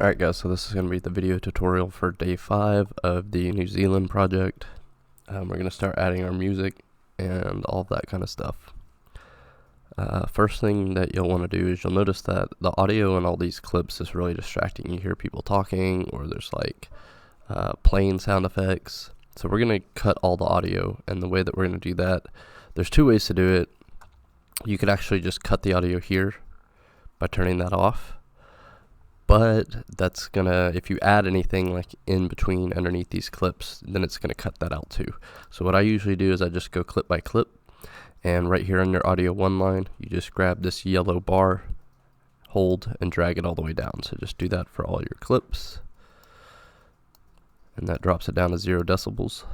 Alright guys, so this is going to be the video tutorial for day 5 of the New Zealand project. We're going to start adding our music and all of that kind of stuff. First thing that you'll want to do is you'll notice that the audio in all these clips is really distracting. You hear people talking, or there's like playing sound effects. So we're going to cut all the audio, and the way that we're going to do that, there's two ways to do it. You could actually just cut the audio here by turning that off. But that's gonna, if you add anything like in between underneath these clips, then it's gonna cut that out too. So what I usually do is I just go clip by clip, and right here on your audio 1 line, you just grab this yellow bar, hold, and drag it all the way down. So just do that for all your clips, and that drops it down to 0 decibels.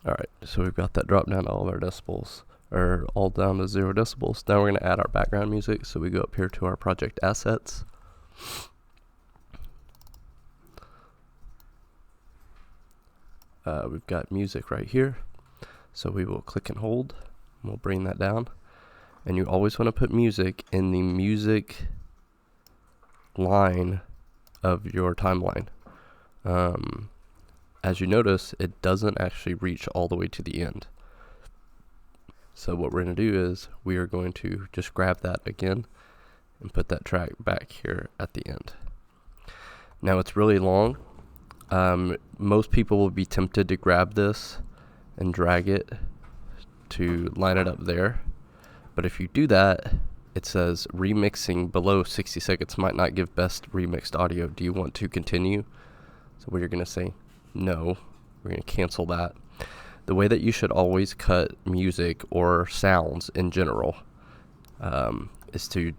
Alright, so we've got that drop down to all of our decibels, or all down to 0 decibels. Now we're going to add our background music, so we go up here to our project assets. We've got music right here, so we will click and hold, and we'll bring that down. And you always want to put music in the music line of your timeline. As you notice, it doesn't actually reach all the way to the end. So what we're going to do is we are going to just grab that again and put that track back here at the end. Now it's really long. Most people will be tempted to grab this and drag it to line it up there. But if you do that, it says remixing below 60 seconds might not give best remixed audio. Do you want to continue? So what you're going to say, no, we're going to cancel that. The way that you should always cut music or sounds in general is to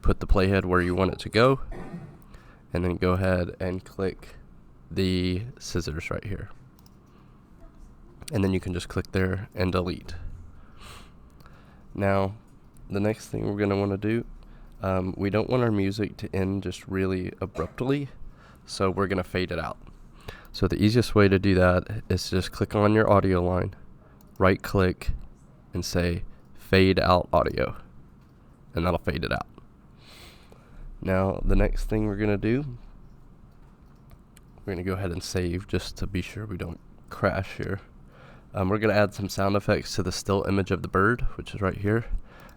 put the playhead where you want it to go, and then go ahead and click the scissors right here. And then you can just click there and delete. Now, the next thing we're going to want to do, we don't want our music to end just really abruptly, so we're going to fade it out. So the easiest way to do that is just click on your audio line, right click, and say fade out audio, and that'll fade it out. Now the next thing we're going to do, we're going to go ahead and save just to be sure we don't crash here. We're going to add some sound effects to the still image of the bird, which is right here.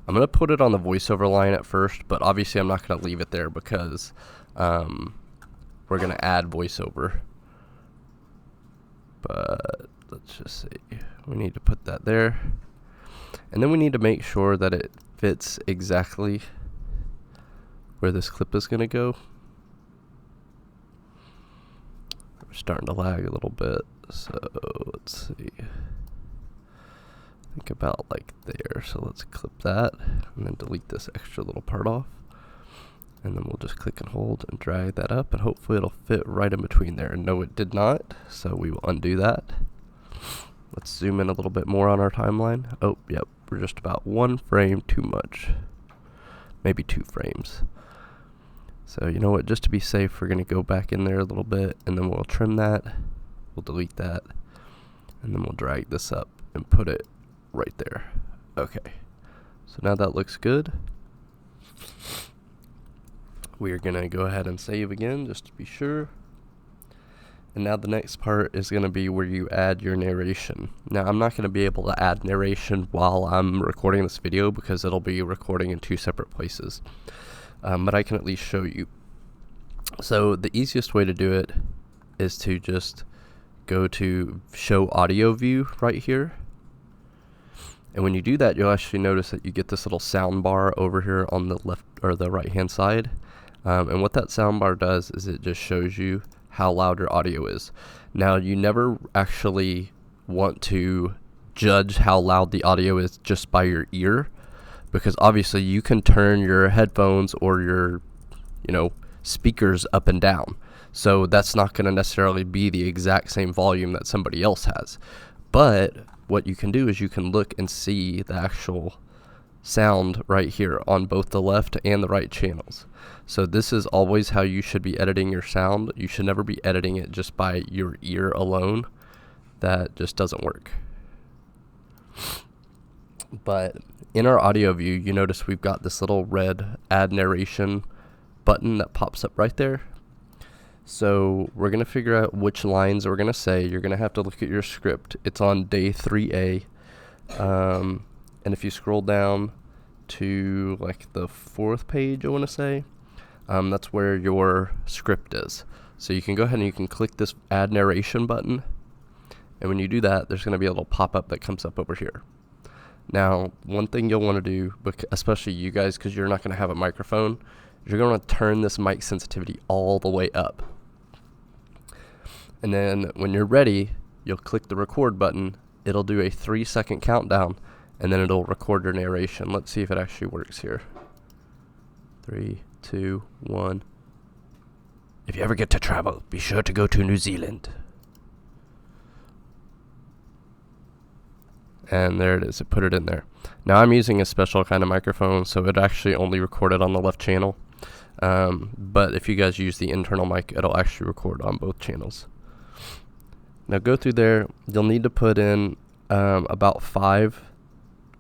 I'm going to put it on the voiceover line at first, but obviously I'm not going to leave it there because we're going to add voiceover. But let's just see, we need to put that there, and then we need to make sure that it fits exactly where this clip is going to go. We're starting to lag a little bit, so let's see, think about like there. So let's clip that and then delete this extra little part off, and then we'll just click and hold and drag that up, and hopefully it'll fit right in between there. And no, it did not, so we will undo that. Let's zoom in a little bit more on our timeline. Oh, yep, we're just about 1 frame too much, maybe 2 frames. So you know what, just to be safe, we're going to go back in there a little bit, and then we'll trim that, we'll delete that, and then we'll drag this up and put it right there. Okay, so now that looks good. We are going to go ahead and save again just to be sure. And now the next part is going to be where you add your narration. Now I'm not going to be able to add narration while I'm recording this video because it'll be recording in 2 separate places. But I can at least show you. So the easiest way to do it is to just go to show audio view right here. And when you do that, you'll actually notice that you get this little sound bar over here on the left or the right hand side. And what that soundbar does is it just shows you how loud your audio is. Now, you never actually want to judge how loud the audio is just by your ear, because obviously you can turn your headphones or your, speakers up and down. So that's not going to necessarily be the exact same volume that somebody else has. But what you can do is you can look and see the actual sound right here on both the left and the right channels. So this is always how you should be editing your sound. You should never be editing it just by your ear alone. That just doesn't work. But in our audio view, you notice we've got this little red add narration button that pops up right there. So we're going to figure out which lines we're going to say. You're going to have to look at your script. It's on day 3A. And if you scroll down to like the 4th page, I want to say, that's where your script is. So you can go ahead and you can click this add narration button. And when you do that, there's going to be a little pop-up that comes up over here. Now, one thing you'll want to do, especially you guys, because you're not going to have a microphone, is you're going to turn this mic sensitivity all the way up. And then when you're ready, you'll click the record button. It'll do a 3-second countdown, and then it'll record your narration. Let's see if it actually works here. 3, 2, 1. If you ever get to travel, be sure to go to New Zealand. And there it is, it put it in there. Now I'm using a special kind of microphone, so it actually only recorded on the left channel. But if you guys use the internal mic, it'll actually record on both channels. Now go through there, you'll need to put in about 5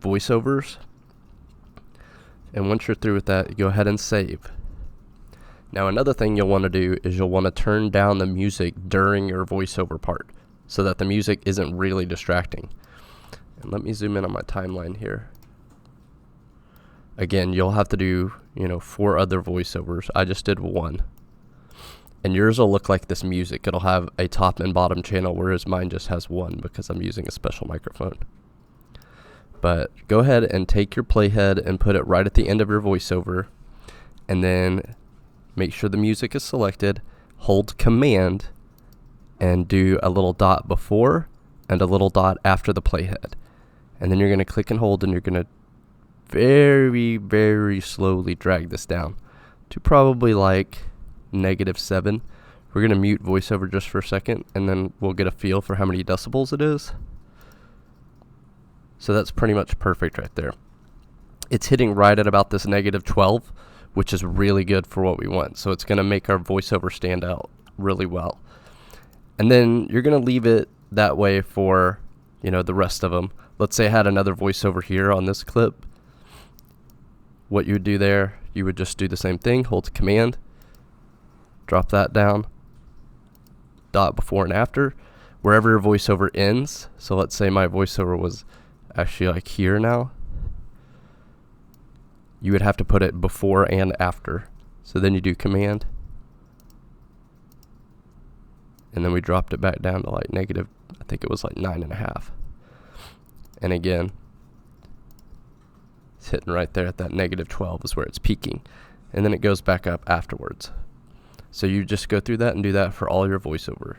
voiceovers. And once you're through with that, go ahead and save. Now another thing you'll want to do is you'll want to turn down the music during your voiceover part so that the music isn't really distracting. And let me zoom in on my timeline here. Again, you'll have to do, 4 other voiceovers. I just did 1. And yours will look like this music. It'll have a top and bottom channel, whereas mine just has 1 because I'm using a special microphone. But go ahead and take your playhead and put it right at the end of your voiceover. And then make sure the music is selected. Hold Command and do a little dot before and a little dot after the playhead. And then you're going to click and hold, and you're going to very, very slowly drag this down to probably like -7. We're going to mute voiceover just for a second, and then we'll get a feel for how many decibels it is. So that's pretty much perfect right there. It's hitting right at about this -12, which is really good for what we want. So it's going to make our voiceover stand out really well. And then you're going to leave it that way for, the rest of them. Let's say I had another voiceover here on this clip. What you would do there, you would just do the same thing, hold Command, drop that down, dot before and after, wherever your voiceover ends. So let's say my voiceover was actually like here now. You would have to put it before and after. So then you do Command, and then we dropped it back down to like negative, I think it was like 9.5. And again, it's hitting right there at that -12 is where it's peaking. And then it goes back up afterwards. So you just go through that and do that for all your voiceover.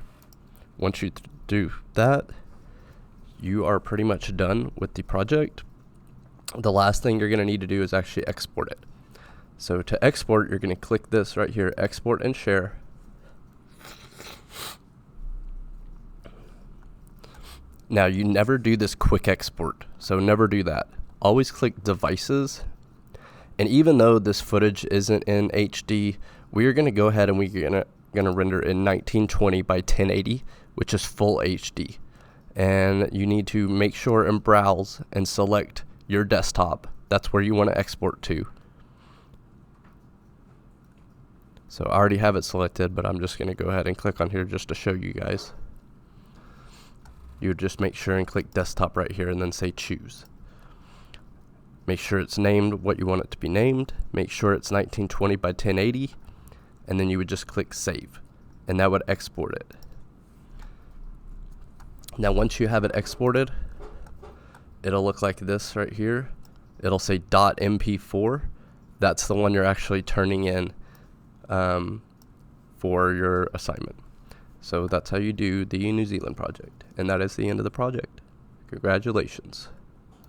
Once you do that, you are pretty much done with the project. The last thing you're going to need to do is actually export it. So to export, you're going to click this right here, Export and Share. Now, you never do this quick export, so never do that. Always click Devices. And even though this footage isn't in HD, we are going to go ahead and we're going to render in 1920 by 1080, which is full HD. And you need to make sure and browse and select your desktop. That's where you want to export to. So I already have it selected, but I'm just going to go ahead and click on here just to show you guys. You would just make sure and click desktop right here and then say choose. Make sure it's named what you want it to be named. Make sure it's 1920 by 1080. And then you would just click save. And that would export it. Now once you have it exported, it'll look like this right here. It'll say .mp4. That's the one you're actually turning in for your assignment. So that's how you do the New Zealand project. And that is the end of the project. Congratulations.